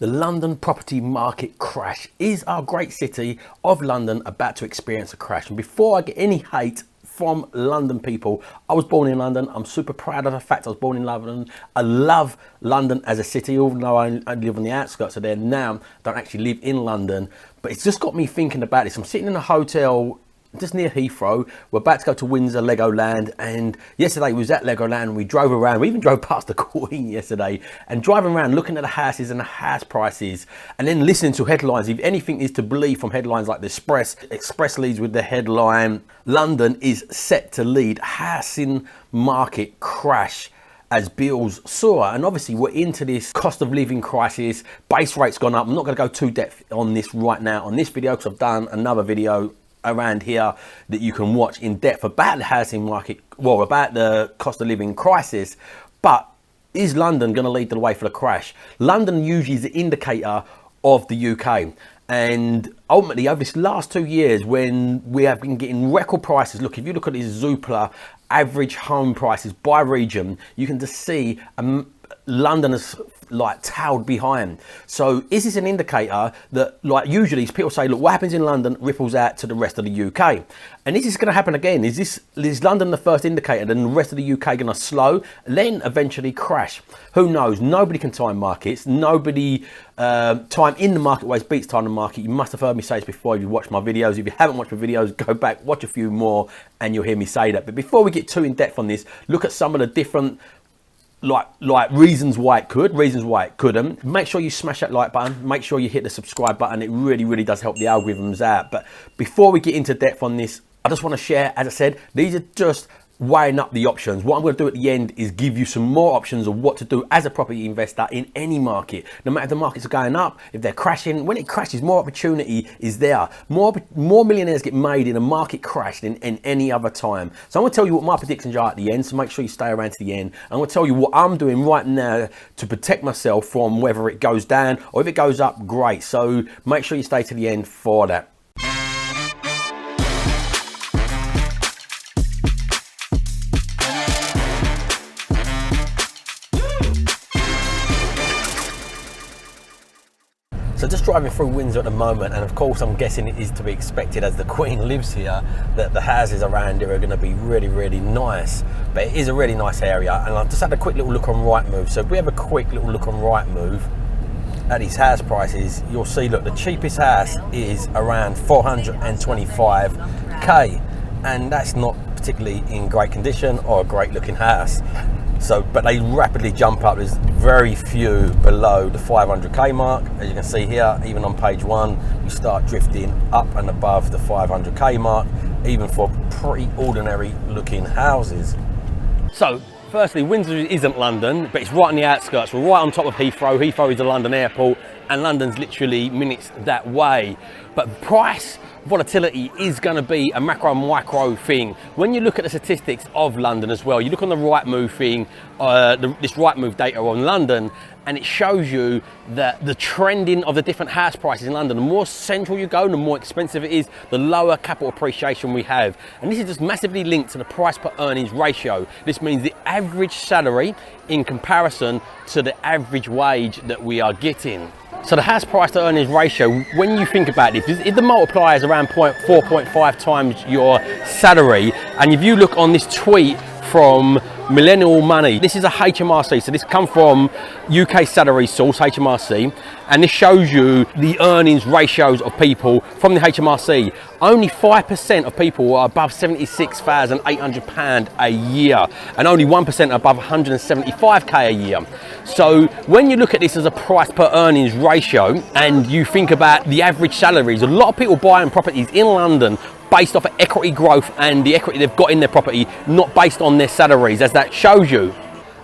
The London property market crash. Is our great city of London about to experience a crash? And before I get any hate from London people, I was born in London. I'm super proud of the fact I was born in London. I love London as a city, even though I live on the outskirts of there now. I don't actually live in London, but it's just got me thinking about this. I'm sitting in a hotel just near Heathrow. We're about to go to Windsor, Legoland, and yesterday we was at Legoland and we drove around. We even drove past the Queen yesterday, and driving around looking at the houses and the house prices, and then listening to headlines. If anything is to believe from headlines like the Express leads with the headline, London is set to lead housing market crash as bills soar. And obviously we're into this cost of living crisis. Base rates gone up. I'm not going to go too depth on this right now on this video, because I've done another video around here that you can watch in depth about the housing market, well, about the cost of living crisis. But is London going to lead the way for the crash? London usually is the indicator of the UK, and ultimately over this last 2 years, when we have been getting record prices, look, if you look at these Zoopla average home prices by region, you can just see London has like tailed behind. So is this an indicator that, like, usually people say, look, what happens in London ripples out to the rest of the UK, and is this going to happen again? Is London the first indicator, then the rest of the UK going to slow, then eventually crash? Who knows? Nobody can time markets. Nobody time in the market always beats time in the market. You must have heard me say this before if you watched my videos. If you haven't watched my videos, go back, watch a few more, and you'll hear me say that. But before we get too in depth on this, look at some of the different like reasons why it could, reasons why it couldn't. Make sure you smash that like button, make sure you hit the subscribe button. It really does help the algorithms out. But before we get into depth on this, I just want to share, as I said, these are just weighing up the options. What I'm going to do at the end is give you some more options of what to do as a property investor in any market. No matter if the markets are going up, if they're crashing, when it crashes, more opportunity is there. More millionaires get made in a market crash than in any other time. So I'm going to tell you what my predictions are at the end, so make sure you stay around to the end. I'm going to tell you what I'm doing right now to protect myself from whether it goes down or if it goes up, great. So make sure you stay to the end for that. So just driving through Windsor at the moment, and of course I'm guessing it is to be expected as the Queen lives here, that the houses around here are going to be really nice. But it is a really nice area, and I've just had a quick little look on RightMove. So if we have a quick little look on RightMove at these house prices, you'll see, look, the cheapest house is around 425k, and that's not particularly in great condition or a great looking house. So, but they rapidly jump up. There's very few below the 500k mark. As you can see here, even on page one, you start drifting up and above the 500k mark, even for pretty ordinary looking houses. So, firstly, Windsor isn't London, but it's right on the outskirts. We're right on top of Heathrow. Heathrow is the London airport, and London's literally minutes that way. But price volatility is going to be a macro and micro thing. When you look at the statistics of London as well, you look on the RightMove thing, this RightMove data on London, and it shows you that the trending of the different house prices in London, the more central you go, the more expensive it is, the lower capital appreciation we have. And this is just massively linked to the price per earnings ratio. This means the average salary in comparison to the average wage that we are getting. So the house price to earnings ratio, when you think about it, if the multiplier is around 4.5 times your salary, and if you look on this tweet from Millennial Money, this is a HMRC, so this comes from UK salary source, HMRC, and this shows you the earnings ratios of people from the HMRC. Only 5% of people are above £76,800 a year, and only 1% are above 175k a year. So when you look at this as a price per earnings ratio, and you think about the average salaries, a lot of people buying properties in London based off of equity growth and the equity they've got in their property, not based on their salaries, as that shows you.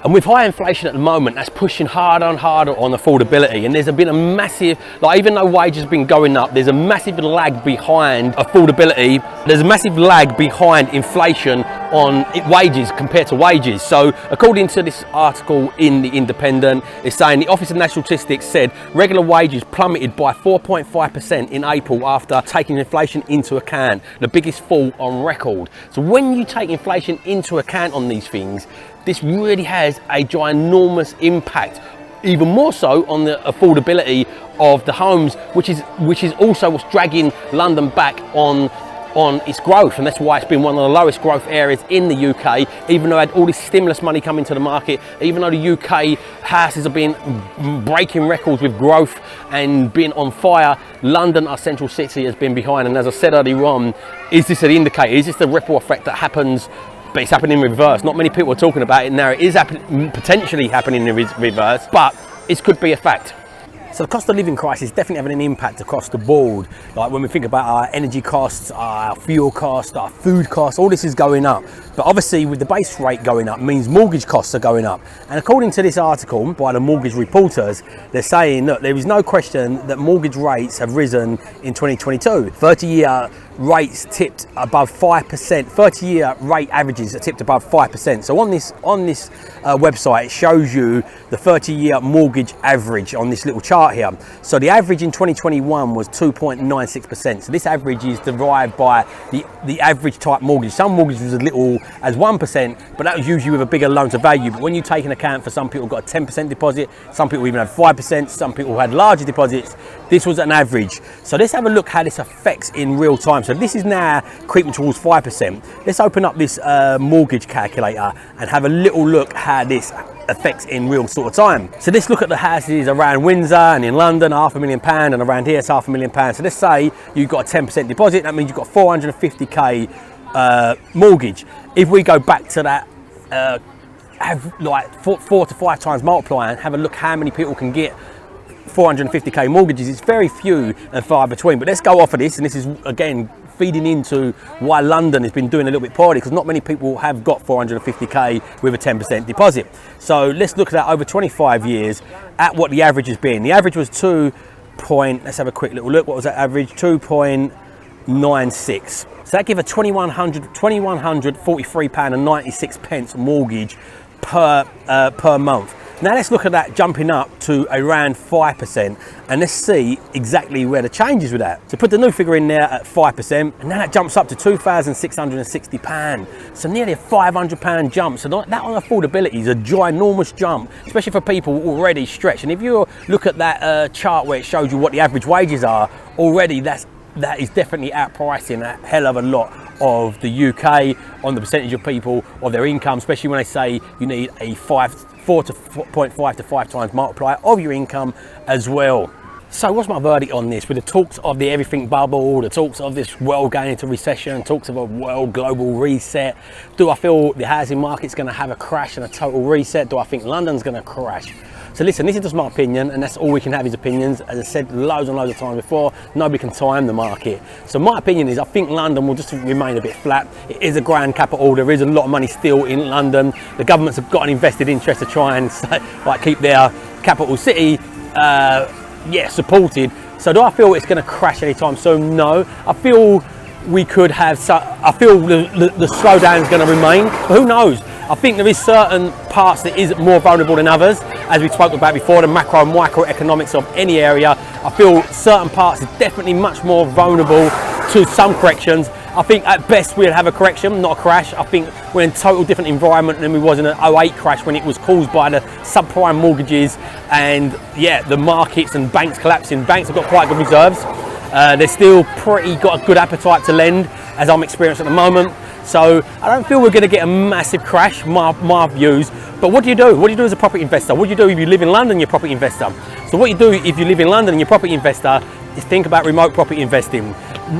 And with high inflation at the moment, that's pushing harder and harder on affordability. And there's been a massive, like, even though wages have been going up, there's a massive lag behind affordability. There's a massive lag behind inflation on wages compared to wages. So according to this article in The Independent, it's saying the Office of National Statistics said regular wages plummeted by 4.5% in April after taking inflation into account, the biggest fall on record. So when you take inflation into account on these things, this really has a ginormous impact even more so on the affordability of the homes, which is also what's dragging London back on its growth, and that's why it's been one of the lowest growth areas in the UK, even though it had all this stimulus money coming to the market, even though the UK houses have been breaking records with growth and being on fire. London, our central city, has been behind, and as I said earlier on, is this an indicator? Is this the ripple effect that happens, but it's happening in reverse? Not many people are talking about it now. It is potentially happening in reverse, but it could be a fact. So the cost of living crisis is definitely having an impact across the board. Like when we think about our energy costs, our fuel costs, our food costs, all this is going up. But obviously with the base rate going up means mortgage costs are going up. And according to this article by the mortgage reporters, they're saying, look, there is no question that mortgage rates have risen in 2022. 30-year rates tipped above 5%. 30-year rate averages are tipped above 5%. So on this website, it shows you the 30-year mortgage average on this little chart here. So the average in 2021 was 2.96%. So this average is derived by the average type mortgage. Some mortgages was as little as 1%, but that was usually with a bigger loan to value. But when you take into account for some people got a 10% deposit, some people even had 5%, some people had larger deposits, this was an average. So let's have a look how this affects in real time. So this is now creeping towards 5%. Let's open up this mortgage calculator and have a little look how this affects in real sort of time. So let's look at the houses around Windsor and in London, £500,000, and around here it's £500,000. So let's say you've got a 10% deposit, that means you've got 450k mortgage. If we go back to that, have like 4 to 5 times multiply and have a look how many people can get 450k mortgages, it's very few and far between. But let's go off of this, and this is again feeding into why London has been doing a little bit poorly, because not many people have got 450k with a 10% deposit. So let's look at that over 25 years at what the average has been. The average was let's have a quick little look. What was that average? 2.96. So that gives a £2,143.96 mortgage per month. Now let's look at that jumping up to around 5%, and let's see exactly where the change is with that. So put the new figure in there at 5%, and now that jumps up to £2,660. So nearly a £500 jump. So that on affordability is a ginormous jump, especially for people already stretched. And if you look at that chart where it shows you what the average wages are, already that is definitely outpricing a hell of a lot of the UK on the percentage of people of their income, especially when they say you need a 4.5 to 5 times multiplier of your income as well. So what's my verdict on this? With the talks of the everything bubble, the talks of this world going into recession, talks of a world global reset, do I feel the housing market's going to have a crash and a total reset? Do I think London's going to crash? So listen, this is just my opinion, and that's all we can have is opinions. As I said loads and loads of times before, nobody can time the market. So my opinion is I think London will just remain a bit flat. It is a grand capital. There is a lot of money still in London. The governments have got an invested interest to try and keep their capital city supported. So do I feel it's going to crash anytime soon? No. I feel we could have, I feel the slowdown is going to remain, but who knows? I think there is certain parts that is more vulnerable than others, as we spoke about before, the macro and microeconomics of any area. I feel certain parts are definitely much more vulnerable to some corrections. I think at best we'll have a correction, not a crash. I think we're in a total different environment than we was in an 08 crash, when it was caused by the subprime mortgages and the markets and banks collapsing. Banks have got quite good reserves. They're still got a good appetite to lend, as I'm experiencing at the moment. So I don't feel we're going to get a massive crash, my views. But what do you do? What do you do as a property investor? What do you do if you live in London, you're a property investor? So what you do if you live in London and you're a property investor is think about remote property investing.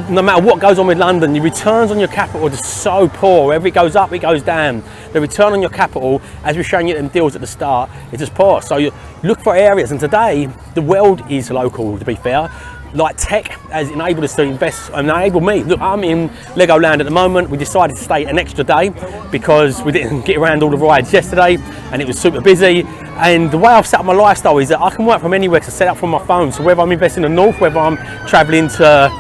No matter what goes on with London, the returns on your capital are just so poor. Wherever it goes up, it goes down. The return on your capital, as we're showing you in deals at the start, is just poor. So you look for areas, and today the world is local, to be fair. Like tech has enabled us to invest, and enabled me. Look, I'm in Legoland at the moment. We decided to stay an extra day because we didn't get around all the rides yesterday and it was super busy. And the way I've set up my lifestyle is that I can work from anywhere, to set up from my phone. So whether I'm investing in the north, whether I'm traveling to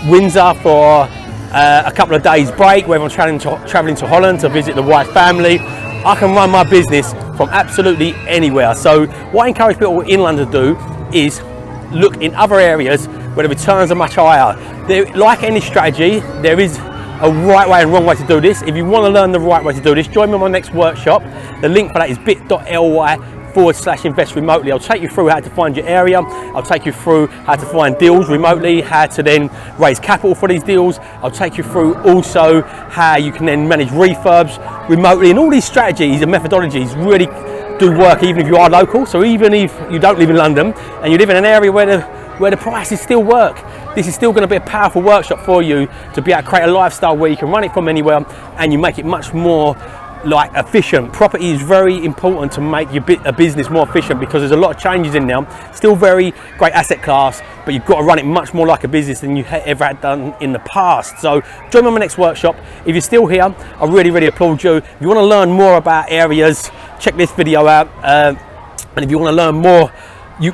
Windsor for a couple of days break, whether I'm traveling to Holland to visit the wife family, I can run my business from absolutely anywhere. So what I encourage people in London to do is look in other areas where the returns are much higher. Like any strategy, there is a right way and wrong way to do this. If you want to learn the right way to do this, join me on my next workshop. The link for that is bit.ly remote.com/invest remotely. I'll take you through how to find your area. I'll take you through how to find deals remotely, how to then raise capital for these deals. I'll take you through also how you can then manage refurbs remotely, and all these strategies and methodologies really do work even if you are local. So even if you don't live in London and you live in an area where the prices still work, this is still going to be a powerful workshop for you to be able to create a lifestyle where you can run it from anywhere and you make it much more like efficient. Property is very important to make a business more efficient because there's a lot of changes in now. Still very great asset class, but you've got to run it much more like a business than you ever had done in the past. So join me on my next workshop. If you're still here, I really applaud you. If you want to learn more about areas, check this video out. And if you want to learn more,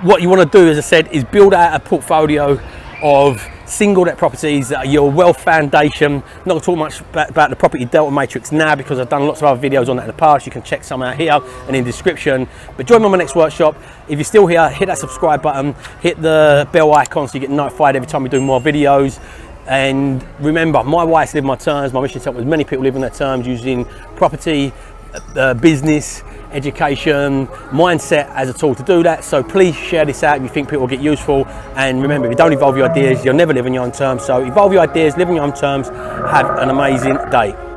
what you want to do, as I said, is build out a portfolio of single net properties that are your wealth foundation. I'm not going to talk much about the property delta matrix now because I've done lots of other videos on that in the past. You can check some out here and in the description. But join me on my next workshop. If you're still here, hit that subscribe button, hit the bell icon so you get notified every time we do more videos. And remember, my wife's live my terms. My mission is to help as many people live on their terms using property, business, education, mindset as a tool to do that. So please share this out if you think people will get useful. And remember, if you don't evolve your ideas, you'll never live on your own terms. So evolve your ideas, live on your own terms. Have an amazing day.